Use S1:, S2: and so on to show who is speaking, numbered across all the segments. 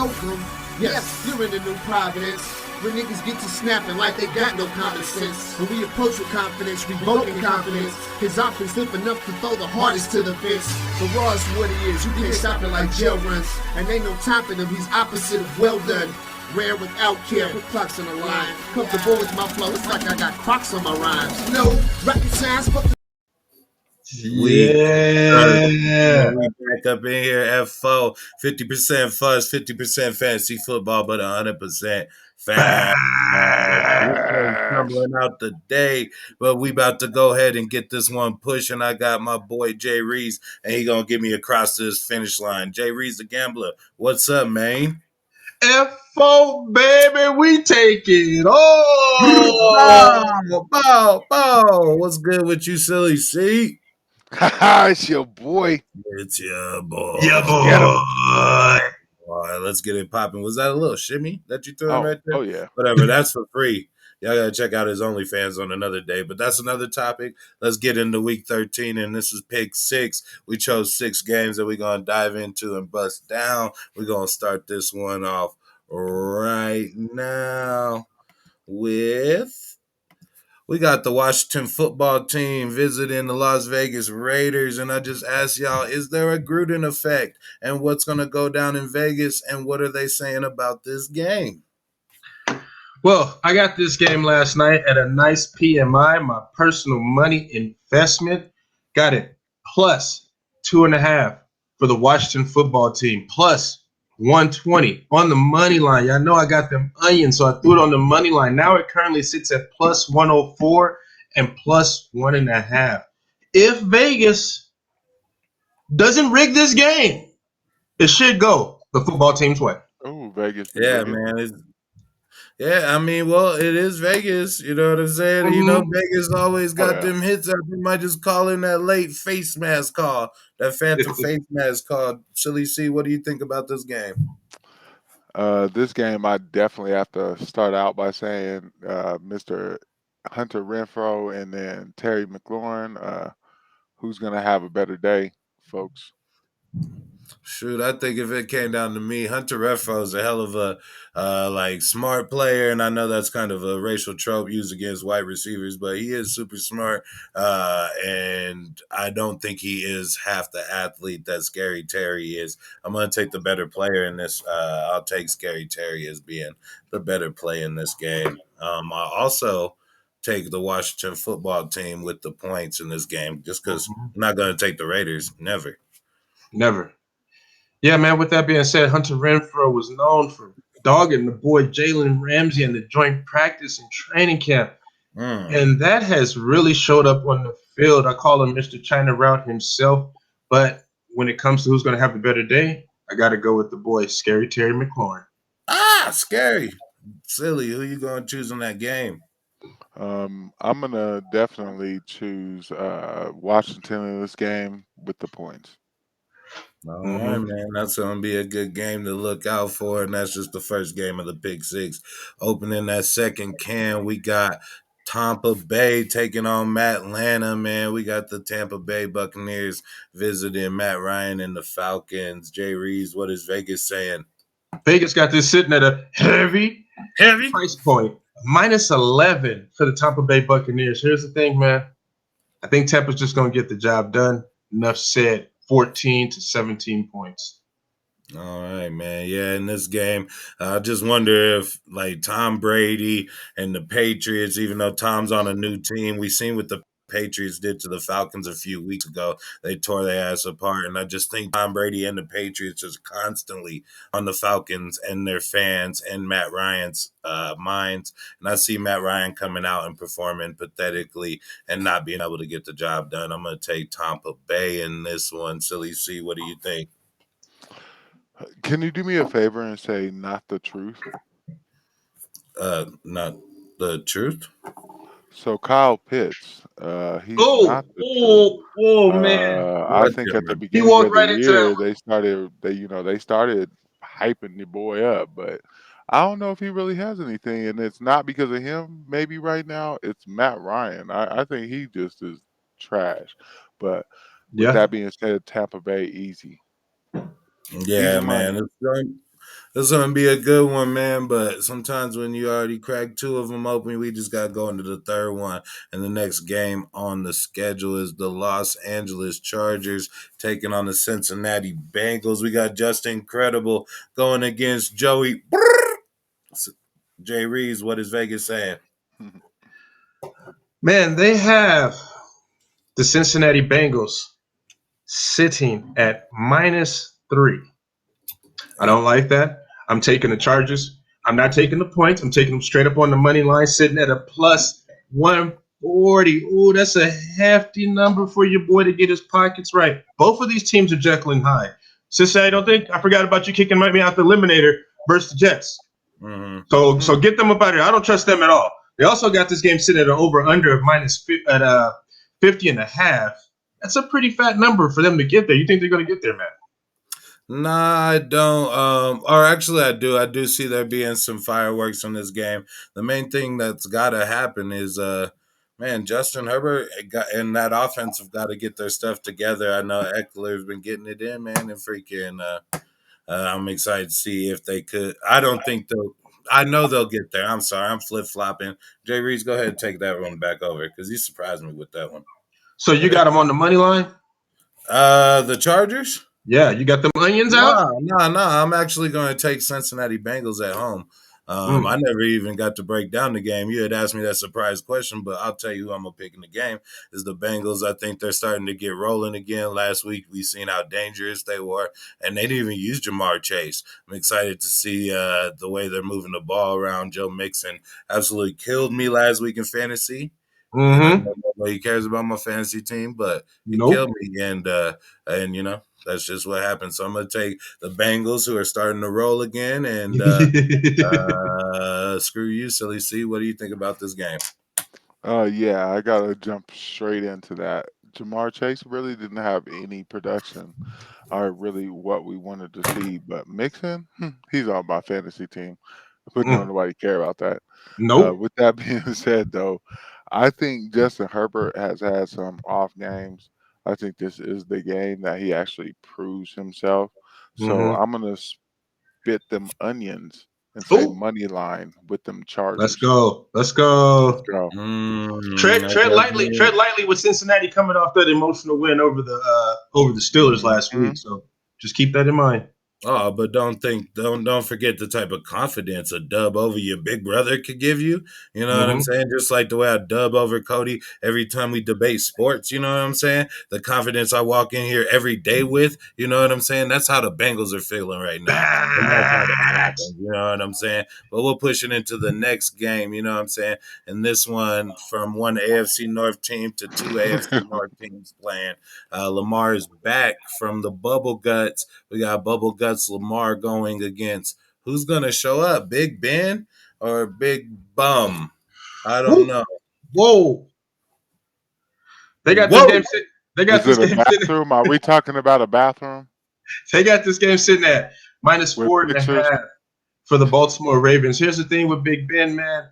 S1: welcome. Yes, you're in the new Providence, where niggas get to snapping like they got no common sense. When we approach with confidence, revoking confidence. His offense stiff enough to throw the hardest to the fence. The raw is what it is, you can't stop it like jail runs. And ain't no topping him, he's opposite of well done. Rare without care, with clocks on the line. Comfortable with my flow, it's like I got Crocs on my rhymes. No rocket science, but
S2: Yeah. We back up in here at 50% fuzz, 50% fantasy football, but 100% fast. Tumbling out the day, but we about to go ahead and get this one pushing. I got my boy Jay Reese, and he gonna get me across to this finish line. Jay Reese, the gambler. What's up, man?
S3: FO, baby, we take it all.
S2: Bow. What's good with you, silly C?
S4: It's your boy.
S2: It's your boy.
S3: Yeah, boy.
S2: All right, let's get it popping. Was that a little shimmy that you threw in right there?
S4: Oh, yeah.
S2: Whatever, that's for free. Y'all got to check out his OnlyFans on another day, but that's another topic. Let's get into week 13, and this is pick 6. We chose 6 games that we're going to dive into and bust down. We're going to start this one off right now with... We got the Washington football team visiting the Las Vegas Raiders, and I just asked y'all, is there a Gruden effect? And what's going to go down in Vegas, and what are they saying about this game?
S3: Well, I got this game last night at a nice PMI, my personal money investment. Got it plus 2.5 for the Washington football team, plus 120 on the money line. Y'all know I got them onions, so I threw it on the money line. Now it currently sits at plus 104 and plus 1.5. If Vegas doesn't rig this game, it should go the football team's way.
S4: Oh, Vegas.
S2: Yeah, man. I mean, well, it is Vegas. You know what I'm saying?
S3: Mm-hmm.
S2: You know, Vegas always got them hits up. We might just call in that late face mask call, that phantom face mask call. Silly C, what do you think about this game?
S4: This game, I definitely have to start out by saying Mr. Hunter Renfrow and then Terry McLaurin. Who's going to have a better day, folks?
S2: Shoot, I think if it came down to me, Hunter Renfrow is a hell of a smart player, and I know that's kind of a racial trope used against white receivers, but he is super smart, and I don't think he is half the athlete that Scary Terry is. I'm going to take the better player in this. I'll take Scary Terry as being the better play in this game. I also take the Washington football team with the points in this game, just because I'm not going to take the Raiders. Never.
S3: Yeah, man, with that being said, Hunter Renfrow was known for dogging the boy Jalen Ramsey in the joint practice and training camp. And that has really showed up on the field. I call him Mr. China Route himself. But when it comes to who's going to have the better day, I got to go with the boy, Scary Terry McLaurin.
S2: Scary. Silly. Who you going to choose in that game?
S4: I'm going to definitely choose Washington in this game with the points.
S2: All right, man. That's going to be a good game to look out for, and that's just the first game of the Pick 6. Opening that second can, we got Tampa Bay taking on Atlanta, man. We got the Tampa Bay Buccaneers visiting Matt Ryan and the Falcons. Jay Reeves, what is Vegas saying?
S3: Vegas got this sitting at a heavy price point, minus 11 for the Tampa Bay Buccaneers. Here's the thing, man. I think Tampa's just going to get the job done. Enough said. 14 to 17 points.
S2: All right, man. Yeah, in this game, I just wonder if, Tom Brady and the Patriots, even though Tom's on a new team, we seen what the Patriots did to the Falcons a few weeks ago. They tore their ass apart, and I just think Tom Brady and the Patriots is constantly on the Falcons and their fans and Matt Ryan's minds. And I see Matt Ryan coming out and performing pathetically and not being able to get the job done. I'm going to take Tampa Bay in this one. Silly C, what do you think?
S4: Can you do me a favor and say not the truth?
S2: Not the truth?
S4: So Kyle Pitts, he's not the truth.
S3: Man!
S4: I think at the beginning of the year they started hyping the boy up, but I don't know if he really has anything, and it's not because of him. Maybe right now it's Matt Ryan. I think he just is trash. But with that being said, Tampa Bay easy.
S2: Yeah, man. This is gonna be a good one, man. But sometimes when you already crack two of them open, we just gotta go into the third one. And the next game on the schedule is the Los Angeles Chargers taking on the Cincinnati Bengals. We got Justin Credible going against Joey. Jay Reeves, what is Vegas saying?
S3: Man, they have the Cincinnati Bengals sitting at -3. I don't like that. I'm taking the Chargers. I'm not taking the points. I'm taking them straight up on the money line, sitting at a +140. Ooh, that's a hefty number for your boy to get his pockets right. Both of these teams are Jekyll and Hyde. Cincinnati, I don't think I forgot about you kicking me out the eliminator versus the Jets.
S2: Mm-hmm.
S3: So get them up out of here. I don't trust them at all. They also got this game sitting at an over/under of -50.5. That's a pretty fat number for them to get there. You think they're going to get there, man?
S2: Nah, I don't. Or actually, I do. I do see there being some fireworks in this game. The main thing that's got to happen is, man, Justin Herbert and that offense have got to get their stuff together. I know Eckler's been getting it in, man, and freaking. I'm excited to see if they could. I don't think they'll. I know they'll get there. I'm sorry, I'm flip flopping. Jay Reeves, go ahead and take that one back over because he surprised me with that one.
S3: So you got them on the money line?
S2: The Chargers.
S3: Yeah, you got them onions out?
S2: No. I'm actually going to take Cincinnati Bengals at home. I never even got to break down the game. You had asked me that surprise question, but I'll tell you who I'm going to pick in the game is the Bengals. I think they're starting to get rolling again. Last week, we seen how dangerous they were, and they didn't even use Jamar Chase. I'm excited to see the way they're moving the ball around. Joe Mixon absolutely killed me last week in fantasy.
S3: Mm-hmm.
S2: Nobody cares about my fantasy team, but he
S3: Nope.
S2: killed me, and you know, that's just what happened. So I'm going to take the Bengals, who are starting to roll again, and screw you, Silly C. What do you think about this game?
S4: Yeah, I gotta jump straight into that. Jamar Chase really didn't have any production, or really what we wanted to see. But Mixon, he's on my fantasy team, but nobody care about that.
S3: Nope.
S4: With that being said, though, I think Justin Herbert has had some off games. I think this is the game that he actually proves himself. So I'm gonna spit them onions and say money line with them Chargers.
S3: Let's go.
S4: Let's go.
S3: Tread lightly with Cincinnati coming off that emotional win over the Steelers last week. So just keep that in mind.
S2: Oh, but don't forget the type of confidence a dub over your big brother could give you. You know what I'm saying? Just like the way I dub over Cody every time we debate sports. You know what I'm saying? The confidence I walk in here every day with. You know what I'm saying? That's how the Bengals are feeling right now. And that's how that happens, you know what I'm saying? But we'll push it into the next game. You know what I'm saying? And this one from one AFC North team to two AFC North teams playing. Lamar is back from the bubble guts. We got bubble guts Lamar going against who's going to show up, Big Ben or Big Bum? I don't know.
S3: Whoa. They got this game sitting. They got this game
S4: bathroom. Are we talking about a bathroom?
S3: They got this game sitting at -4.5 for the Baltimore Ravens. Here's the thing with Big Ben, man.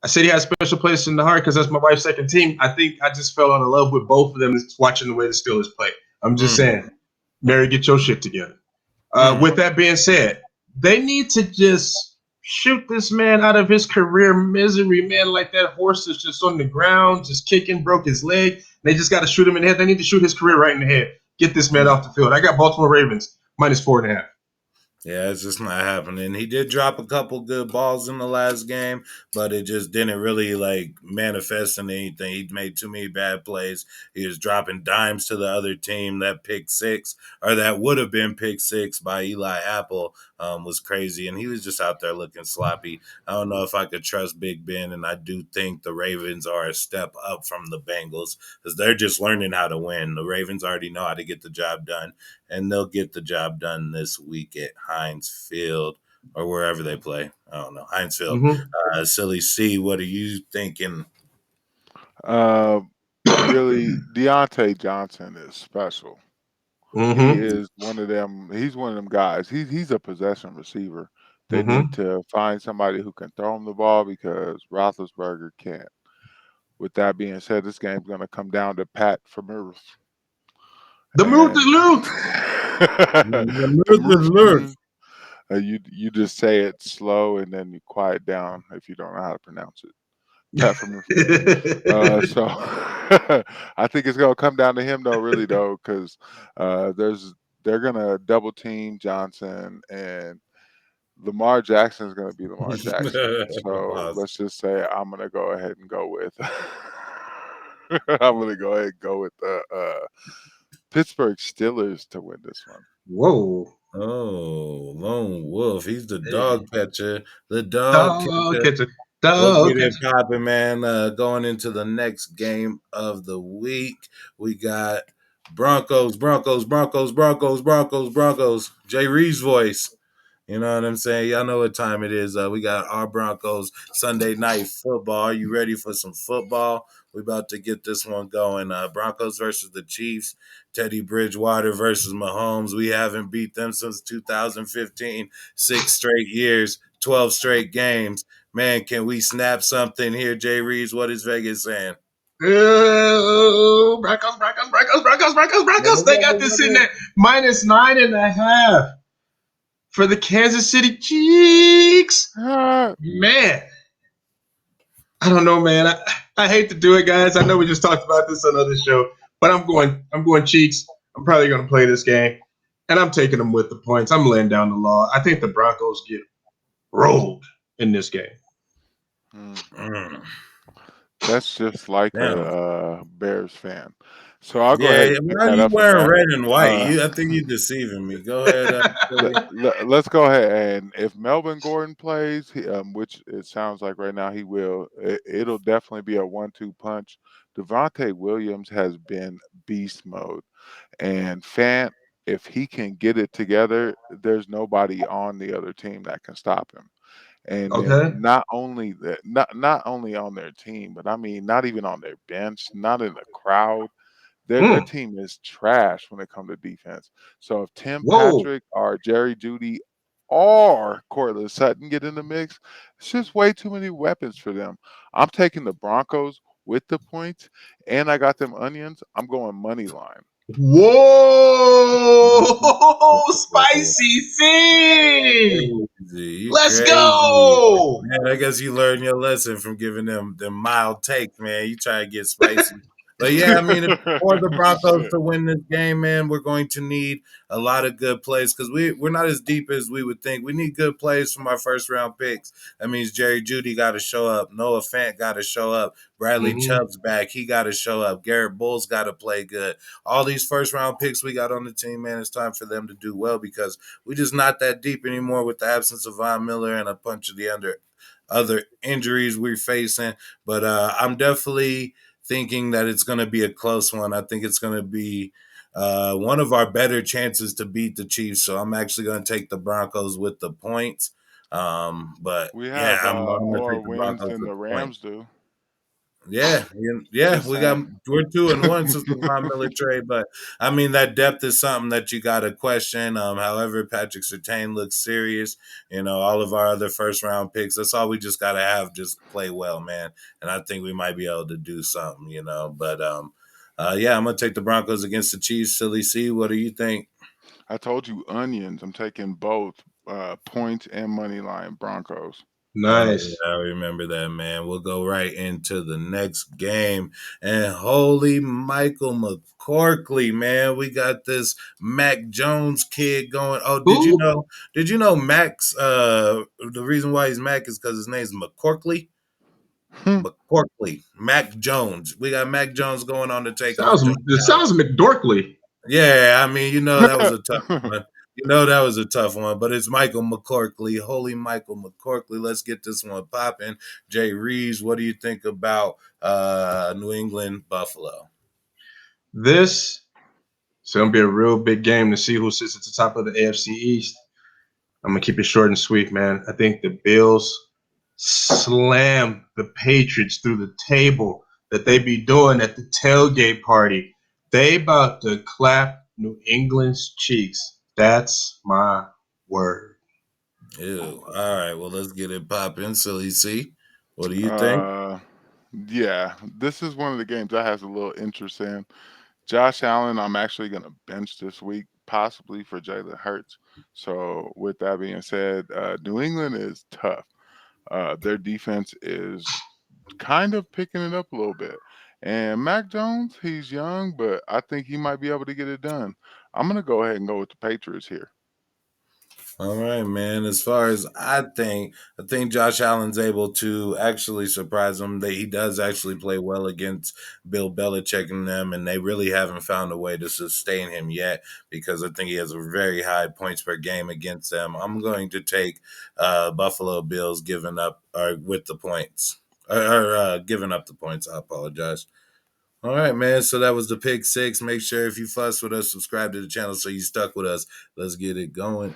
S3: I said he has a special place in the heart because that's my wife's second team. I think I just fell out of love with both of them watching the way the Steelers play. I'm just saying, Mary, get your shit together. With that being said, they need to just shoot this man out of his career misery, man, like that horse that's just on the ground, just kicking, broke his leg. They just got to shoot him in the head. They need to shoot his career right in the head. Get this man off the field. I got Baltimore Ravens -4.5.
S2: Yeah, it's just not happening. He did drop a couple good balls in the last game, but it just didn't really manifest in anything. He made too many bad plays. He was dropping dimes to the other team. That pick six, or that would have been pick six by Eli Apple, was crazy, and he was just out there looking sloppy. I don't know if I could trust Big Ben, and I do think the Ravens are a step up from the Bengals because they're just learning how to win. The Ravens already know how to get the job done, and they'll get the job done this week at Heinz Field or wherever they play. I don't know. Heinz Field. Silly C, what are you thinking?
S4: Really, Deontay Johnson is special. He is one of them. He's one of them guys. He's a possession receiver. They need to find somebody who can throw him the ball because Roethlisberger can't. With that being said, this game's going to come down to Pat Freiermuth. You just say it slow and then you quiet down if you don't know how to pronounce it. Pat from so I think it's gonna come down to him though, really though, because they're gonna double team Johnson and Lamar Jackson is gonna be Lamar Jackson. So
S2: Pause.
S4: let's just say I'm gonna go ahead and go with I'm gonna go ahead and go with the Pittsburgh Steelers to win this one.
S3: Whoa.
S2: Oh, Lone Wolf. He's the
S3: Hey.
S2: dog catcher. The dog
S3: Dog
S2: catcher.
S3: catcher.
S2: Let's
S3: Dog
S2: get it
S3: catcher.
S2: popping, man. Going into the next game of the week, we got Broncos. Jay Reeves' voice. You know what I'm saying? Y'all know what time it is. We got our Broncos Sunday night football. Are you ready for some football? We about to get this one going. Broncos versus the Chiefs. Teddy Bridgewater versus Mahomes. We haven't beat them since 2015. 6 straight years, 12 straight games. Man, can we snap something here, Jay Reeves? What is Vegas saying?
S3: Oh, Broncos. They got this in there. -9.5 for the Kansas City Chiefs. Man, I don't know, man. I hate to do it, guys. I know we just talked about this on another show, but I'm going Chiefs. I'm probably going to play this game, and I'm taking them with the points. I'm laying down the law. I think the Broncos get rolled in this game.
S2: Mm.
S4: That's just like
S2: Damn.
S4: a Bears fan. So I'll go
S2: Yeah,
S4: ahead and pick
S2: why are
S4: that
S2: you
S4: up from
S2: wearing
S4: that.
S2: red and white? I think you're deceiving me. Go ahead.
S4: Let's go ahead, and if Melvin Gordon plays, which it sounds like right now he will, it'll definitely be a 1-2 punch. Devontae Williams has been beast mode, and Fant, if he can get it together, there's nobody on the other team that can stop him. And then
S3: Okay.
S4: not only that, not only on their team, but I mean, not even on their bench, not in the crowd. Their team is trash when it comes to defense. So if Tim
S3: Whoa.
S4: Patrick or Jerry Jeudy or Cortland Sutton get in the mix, it's just way too many weapons for them. I'm taking the Broncos with the points, and I got them onions. I'm going money line.
S3: Whoa, spicy C.
S2: You
S3: Let's
S2: crazy.
S3: go.
S2: Man, I guess you learned your lesson from giving them mild takes, man. You try to get spicy. But yeah, I mean, for the Broncos to win this game, man, we're going to need a lot of good plays because we're not as deep as we would think. We need good plays from our first round picks. That means Jerry Jeudy got to show up. Noah Fant got to show up. Bradley Chubb's back. He got to show up. Garrett Bowles got to play good. All these first round picks we got on the team, man, it's time for them to do well because we're just not that deep anymore with the absence of Von Miller and a bunch of the other injuries we're facing. But I'm definitely thinking that it's going to be a close one. I think it's going to be one of our better chances to beat the Chiefs. So I'm actually going to take the Broncos with the points. But
S4: We
S2: yeah,
S4: have
S2: I'm going to
S4: more
S2: take the
S4: wins
S2: Broncos
S4: than
S2: with
S4: the
S2: the point.
S4: Rams do.
S2: Yeah,
S4: Just
S2: we're
S4: saying.
S2: 2-1 since the Von Miller trade, but I mean that depth is something that you got to question. However, Patrick Surtain looks serious. All of our other first round picks. That's all we just got to have. Just play well, man, and I think we might be able to do something. But yeah, I'm gonna take the Broncos against the Chiefs. Silly C, what do you think?
S4: I told you onions. I'm taking both points and money line Broncos.
S2: Oh,
S3: Nice.
S2: yeah, I remember that, man. We'll go right into the next game. And holy Michael McCorkley, man. We got this Mac Jones kid going. Oh, did you
S3: Who?
S2: know? Did you know Mac's the reason why he's Mac is because his name's McCorkley? McCorkley. Mac Jones. We got Mac Jones going on to take on
S3: It sounds McDorkley.
S2: yeah, I mean, that was a tough one. That was a tough one, but it's Michael McCorkley. Holy Michael McCorkley. Let's get this one popping. Jay Reeves, what do you think about New England Buffalo?
S3: This is going to be a real big game to see who sits at the top of the AFC East. I'm going to keep it short and sweet, man. I think the Bills slam the Patriots through the table that they be doing at the tailgate party. They about to clap New England's cheeks. That's my word.
S2: Ew. All right, well, let's get it popping. Silly C, what do you think?
S4: Yeah, this is one of the games I has a little interest in. Josh Allen, I'm actually going to bench this week possibly for Jalen Hurts. So with that being said, New England is tough. Their defense is kind of picking it up a little bit. And Mac Jones, he's young, but I think he might be able to get it done. I'm gonna go ahead and go with the Patriots here.
S2: All right, man. As far as I think Josh Allen's able to actually surprise him. That he does actually play well against Bill Belichick and them, and they really haven't found a way to sustain him yet because I think he has a very high points per game against them. I'm going to take Buffalo Bills giving up or with the points or giving up the points. I apologize. All right, man. So that was the pick six. Make sure if you fuss with us, subscribe to the channel so you stuck with us. Let's get it going.